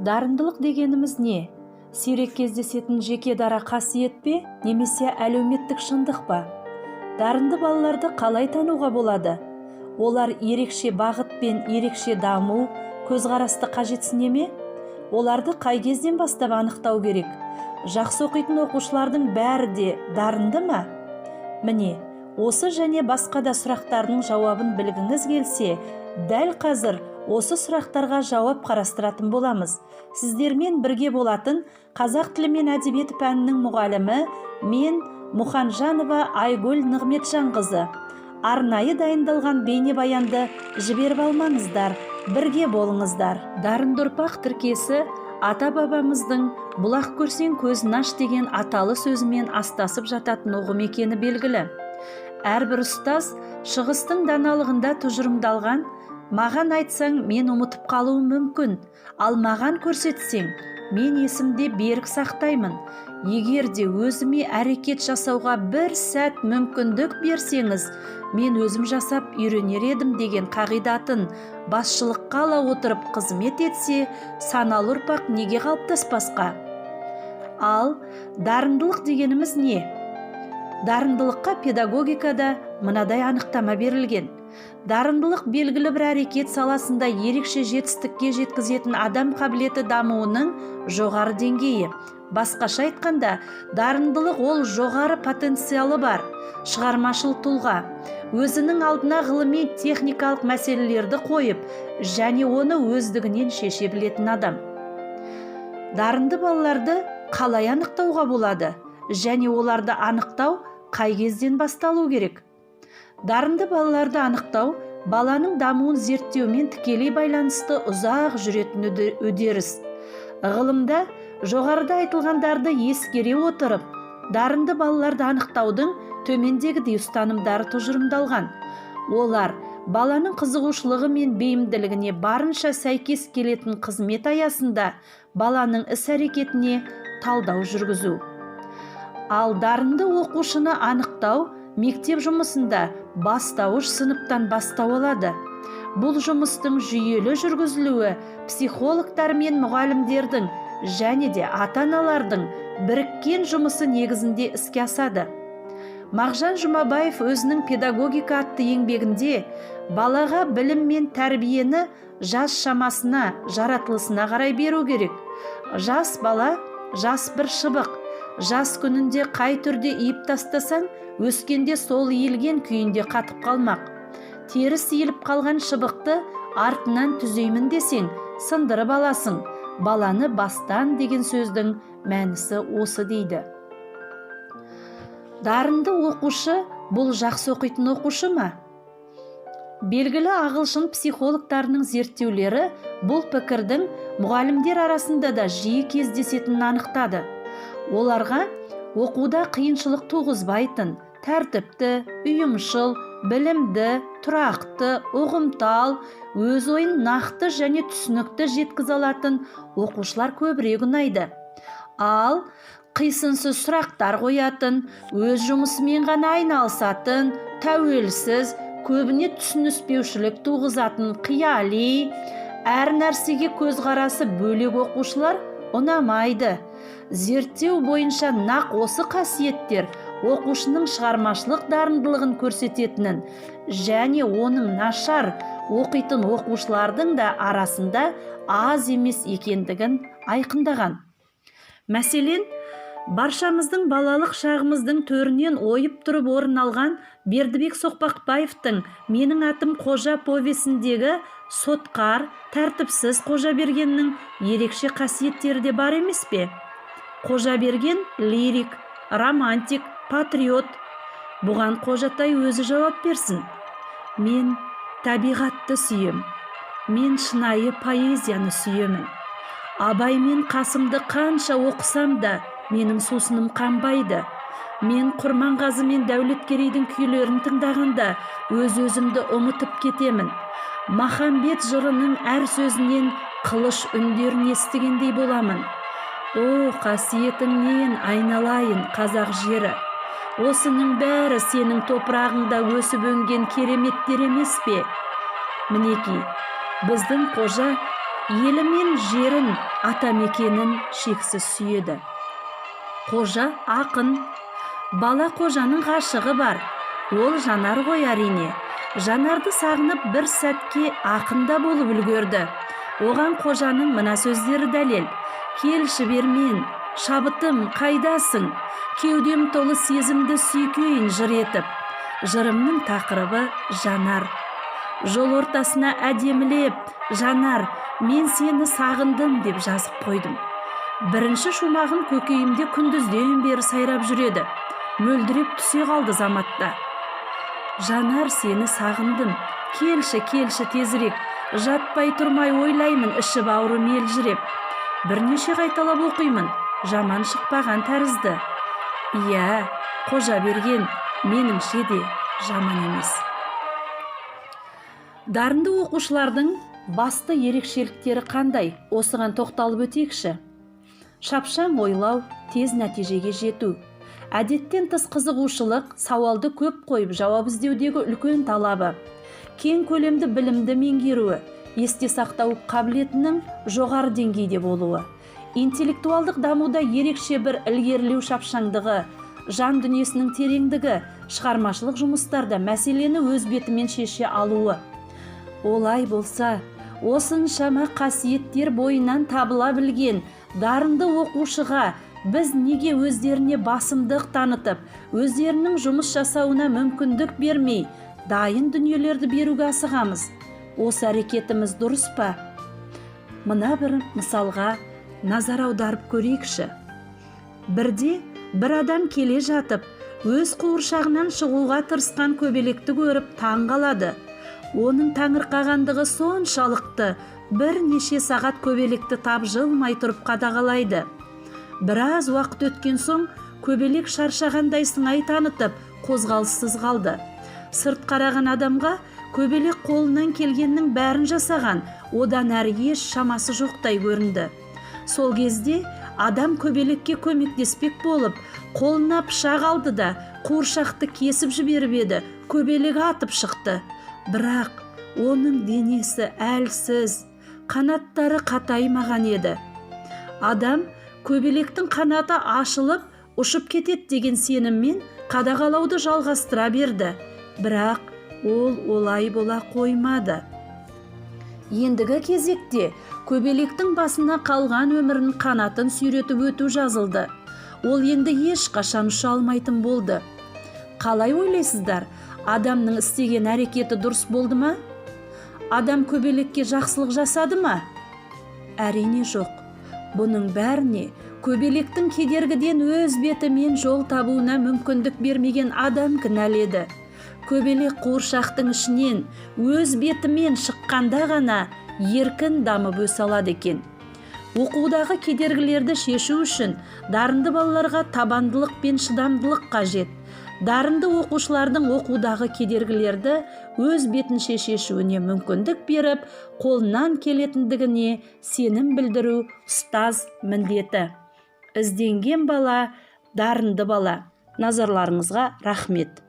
Дарындылық дегеніміз не? Сирек кездесетін жеке дара қасиет пе, немесе әлеуметтік шындық па? Дарынды балаларды қалай тануға болады? Олар ерекше бағыт пен ерекше даму, көзқарасты қажетсіне ме? Оларды қай кезден бастап анықтау керек? Жақсы оқитын оқушылардың бәрі де дарынды ма? Міне, осы және басқа да сұрақтардың жауабын білгіңіз келсе, дәл қазір осы сұрақтарға жауап қарастыратын боламыз. Сіздермен бірге болатын қазақ тілі мен әдебиеті пәнінің мұғалімі мен Мұханжанова Айгүл Нығметжанқызы. Арнайы дайындалған бейнебаянды жіберіп алмаңыздар, бірге болыңыздар. Дарынды ұрпақ тіркесі ата-бабамыздың «бұлақ көрсең көзін аш» деген аталы сөзімен астасып жататын ұғым екені белгілі. Әрбір ұстаз шығыстың даналығында тұжырымдалған: маған айтсаң, мен ұмытып қалуым мүмкін, ал маған көрсетсең, мен есімде берік сақтаймын. Егер де өзіме әрекет жасауға бір сәт мүмкіндік берсеңіз, мен өзім жасап үйренер едім деген қағидатын басшылыққа ала отырып қызмет етсе, саналы ұрпақ неге қалыптаспасқа? Ал дарындылық дегеніміз не? Дарындылыққа педагогикада мынадай анықтама берілген: дарындылық белгілі бір әрекет саласында ерекше жетістікке жеткізетін адам қабілеті дамуының жоғары деңгейі. Басқаша айтқанда, дарындылық ол жоғары потенциалы бар, шығармашыл тұлға, өзінің алдына ғылыми техникалық мәселелерді қойып, және оны өздігінен шеше білетін адам. Дарынды балаларды қалай анықтауға болады, және оларды анықтау қай кезден басталу керек? Дарынды балаларды анықтау баланың дамуын зерттеумен тікелей байланысты ұзақ жүретін үдеріс. Ғылымда жоғарыда айтылғандарды ескере отырып, дарынды балаларды анықтаудың төмендегідей ұстанымдары тұжырымдалған. Олар баланың қызығушылығы мен бейімділігіне барынша сәйкес келетін қызмет аясында баланың іс-әрекетіне талдау жүргізу. Ал дарынды оқушыны анықтау мектеп жұмысында бастауыш сыныптан бастау алады. Бұл жұмыстың жүйелі жүргізілуі психологтар мен мұғалімдердің және де ата-аналардың біріккен жұмысы негізінде іске асады. Мағжан Жұмабаев өзінің педагогика атты еңбегінде балаға білім мен тәрбиені жас шамасына, жаратылысына қарай беру керек. Жас бала жас бір шыбық. Жас күнінде қай түрде иіп тастасаң, өскенде сол иілген күйінде қатып қалмақ. Теріс иіліп қалған шыбықты артынан түзеймін десең, сындырып аласың. Баланы бастан деген сөздің мәнісі осы дейді. Дарынды оқушы бұл жақсы оқитын оқушы ма? Белгілі ағылшын психологтарының зерттеулері бұл пікірдің мұғалімдер арасында да жиі кездесетінін анықтады. Оларға оқуда қиыншылық туғызбайтын, тәртіпті, ұйымшыл, білімді, тұрақты, ұғымтал, өз ойын нақты және түсінікті жеткізе алатын оқушылар көбірек ұнайды. Ал қисынсыз сұрақтар қоятын, өз жұмысымен ғана айналысатын, тәуелсіз, көбіне түсініспеушілік туғызатын қияли, әр нәрсеге көзқарасы бөлек оқушылар ұнамайды. Зерттеу бойынша нақ осы қасиеттер оқушының шығармашылық дарындылығын көрсететінін және оның нашар оқитын оқушылардың да арасында аз емес екендігін айқындаған. Мәселен, баршамыздың балалық шағымыздың төрінен ойып тұрып орын алған Бердібек Соқпақбаевтың «Менің атым Қожа» повесіндегі сотқар, тәртіпсіз Қожабергеннің ерекше қасиеттері де бар емес пе? Қожаберген лирик, романтик, патриот. Бұған Қожатай өзі жауап берсін. Мен табиғатты сүйем. Мен шынайы поэзияны сүйемін. Абай мен Қасымды қанша оқысам да, менің сусыным қанбайды. Мен Құрманғазы мен Дәулеткерейдің күйлерін тыңдағанда өз-өзімді ұмытып кетемін. Махамбет жырының әр сөзінен қылыш үндерін естігендей боламын. О, қасиетіңнен айналайын қазақ жері. Осының бәрі сенің топырағыңда өсіп өнген кереметтер емес пе? Мінеки, біздің Қожа елі мен жерін, атамекенін шексіз сүйеді. Қожа ақын. Бала қожаның ғашығы бар, ол Жанар ғой әрине. Жанарды сағынып бір сәтке ақында болып үлгерді. Оған қожаның мына сөздері дәлел: келші бермен, шабытым қайдасың, кеудем толы сезімді сүйкейін жыр етіп. Жырымның тақырыбы Жанар. Жол ортасына әдемілеп, Жанар, мен сені сағындым деп жазып қойдым. Бірінші шумағым көкейімде күндізден бері сайрап жүреді. Мөлдіреп түсе қалды заматта. Жанар, сені сағындым, келші, келші тезірек, жатпай тұрмай ойлаймын іші бауырым елжіреп. Бірнеше қайталап оқимын, жаман шықпаған тәрізді. Иә, қожа берген, меніңше де жаман емес. Дарынды оқушылардың басты ерекшеліктері қандай? Осыған тоқталып өтейікші. Шапшаң ойлау, тез нәтижеге жету. Әдеттен тыс қызығушылық, сауалды көп қойып жауап іздеудегі үлкен талабы. Кең көлемді білімді меңгеруі, есте сақтау қабілетінің жоғары деңгейде болуы. Интеллектуалдық дамуда ерекше бір ілгерілеу шапшаңдығы, жан дүниесінің тереңдігі, шығармашылық жұмыстарда мәселені өз бетімен шеше алуы. Олай болса, осыншама қасиеттер бойынан табыла білген дарынды оқушыға біз неге өздеріне басымдық танытып, өздерінің жұмыс жасауына мүмкіндік бермей, дайын дүниелерді беруге асығамыз? Осы әрекетіміз дұрыс па? Мына бір мысалға назар аударып көрейікші. Бірде бір адам келе жатып, өз қуыршағынан шығуға тырысқан көбелекті көріп таң қалады. Оның таңырқағандығы соншалықты, бірнеше сағат көбелекті тапжылмай тұрып қадағалайды. Біраз уақыт өткен соң көбелек шаршағандай сыңай танытып, қозғалыссыз қалды. Сырт қараған адамға көбелек қолынан келгеннің бәрін жасаған, одан әрі еш шамасы жоқтай көрінді. Сол кезде адам көбелекке көмектеспек болып, қолына пышақ алды да қуыршақты кесіп жіберіп еді, көбелек атып шықты. Бірақ оның денесі әлсіз, қанаттары қатаймаған еді. Адам көбелектің қанаты ашылып, ұшып кетеді деген сеніммен қадағалауды жалғастыра берді. Бірақ ол олай бола қоймады. Ендігі кезекте көбелектің басына қалған өмірін қанатын сүйретіп өту жазылды. Ол енді ешқашан ұша алмайтын болды. Қалай ойлайсыздар, адамның істеген әрекеті дұрыс болды ма? Адам көбелекке жақсылық жасады ма? Әрине жоқ. Бұның бәріне көбелектің кедергіден өз бетімен жол табуына мүмкіндік бермеген адам кінәледі. Көбелек қуыршақтың ішінен өз бетімен шыққанда ғана еркін дамып өсе алады екен. Оқудағы кедергілерді шешу үшін дарынды балаларға табандылық пен шыдамдылық қажет. Дарынды оқушылардың оқудағы кедергілерді өз бетінше шешуіне мүмкіндік беріп, қолынан келетіндігіне сенім білдіру ұстаз міндеті. Ізденген бала, дарынды бала. Назарларыңызға рахмет.